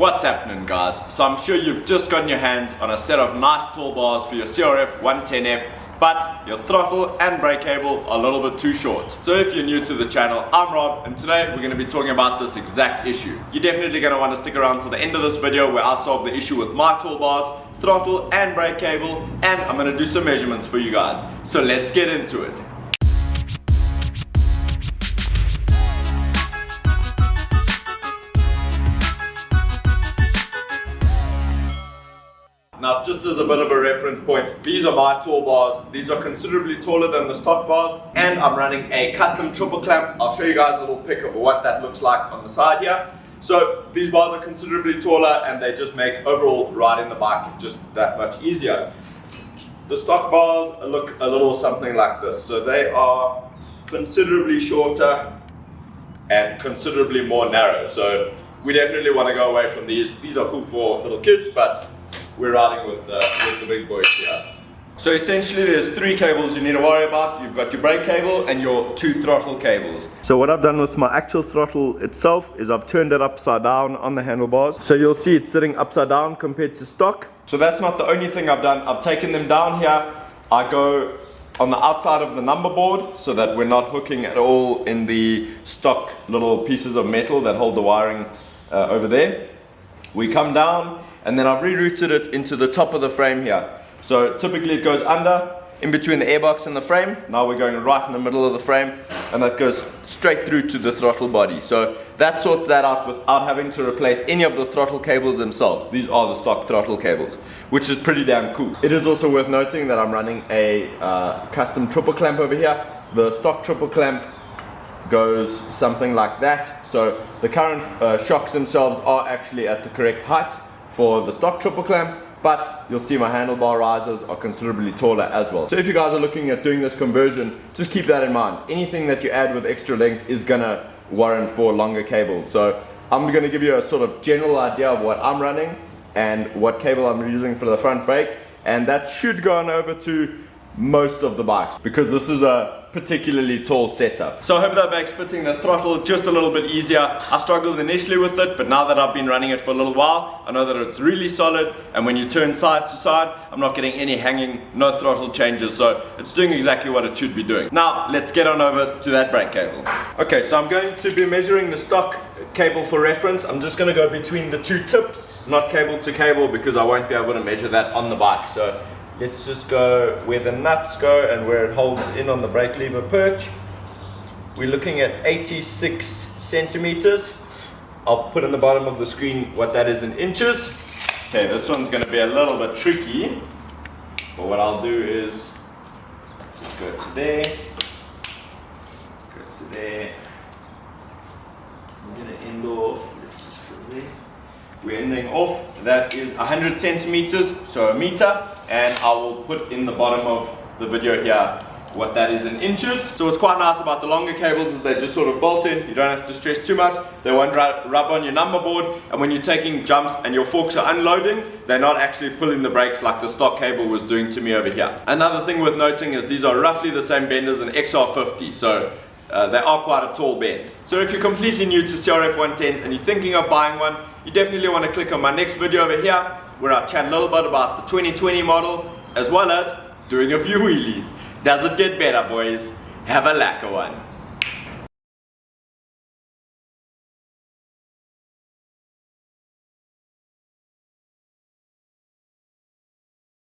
What's happening, guys? So I'm sure you've just gotten your hands on a set of nice tall bars for your Crf110 but your throttle and brake cable are a little bit too short. So if you're new to the channel, I'm Rob, and today we're going to be talking about this exact issue. You're definitely going to want to stick around to the end of this video where I solve the issue with my tall bars, throttle and brake cable, and I'm going to do some measurements for you guys. So let's get into it. Now, just as a bit of a reference point, these are my tall bars. These are considerably taller than the stock bars, and I'm running a custom triple clamp. I'll show you guys a little pic of what that looks like on the side here. So these bars are considerably taller, and they just make overall riding the bike just that much easier. The stock bars look a little something like this. So they are considerably shorter and considerably more narrow. So we definitely want to go away from these. These are cool for little kids, but we're riding with the big boys here. So essentially there's three cables you need to worry about. You've got your brake cable and your two throttle cables. So what I've done with my actual throttle itself is I've turned it upside down on the handlebars. So you'll see it's sitting upside down compared to stock. So that's not the only thing I've done. I've taken them down here. I go on the outside of the number board so that we're not hooking at all in the stock little pieces of metal that hold the wiring over there. We come down, and then I've rerouted it into the top of the frame here. So typically it goes under, in between the airbox and the frame. Now we're going right in the middle of the frame, and that goes straight through to the throttle body. So that sorts that out without having to replace any of the throttle cables themselves. These are the stock throttle cables, which is pretty damn cool. It is also worth noting that I'm running a custom triple clamp over here. The stock triple clamp goes something like that. So the current shocks themselves are actually at the correct height for the stock triple clamp, but you'll see my handlebar risers are considerably taller as well. So if you guys are looking at doing this conversion, just keep that in mind. Anything that you add with extra length is gonna warrant for longer cables. So I'm gonna give you a sort of general idea of what I'm running and what cable I'm using for the front brake, and that should go on over to most of the bikes because this is a particularly tall setup. So I hope that makes fitting the throttle just a little bit easier. I struggled initially with it, but now that I've been running it for a little while, I know that it's really solid, and when you turn side to side, I'm not getting any hanging, no throttle changes, so it's doing exactly what it should be doing. Now, let's get on over to that brake cable. Okay, so I'm going to be measuring the stock cable for reference. I'm just gonna go between the two tips, not cable to cable, because I won't be able to measure that on the bike. So let's just go where the nuts go and where it holds in on the brake lever perch. We're looking at 86 centimeters. I'll put in the bottom of the screen what that is in inches. Okay, this one's going to be a little bit tricky, but what I'll do is just go to there, go to there. I'm going to end off, let's just fill there. We're ending off, that is 100 centimeters, so a meter, and I will put in the bottom of the video here what that is in inches. So what's quite nice about the longer cables is they just sort of bolt in, you don't have to stress too much, they won't rub on your number board, and when you're taking jumps and your forks are unloading, they're not actually pulling the brakes like the stock cable was doing to me over here. Another thing worth noting is these are roughly the same bend as an XR50, so they are quite a tall bend. So if you're completely new to Crf110s and you're thinking of buying one, you definitely want to click on my next video over here where I chat a little bit about the 2020 model as well as doing a few wheelies. Does it get better, boys? Have a lacquer one.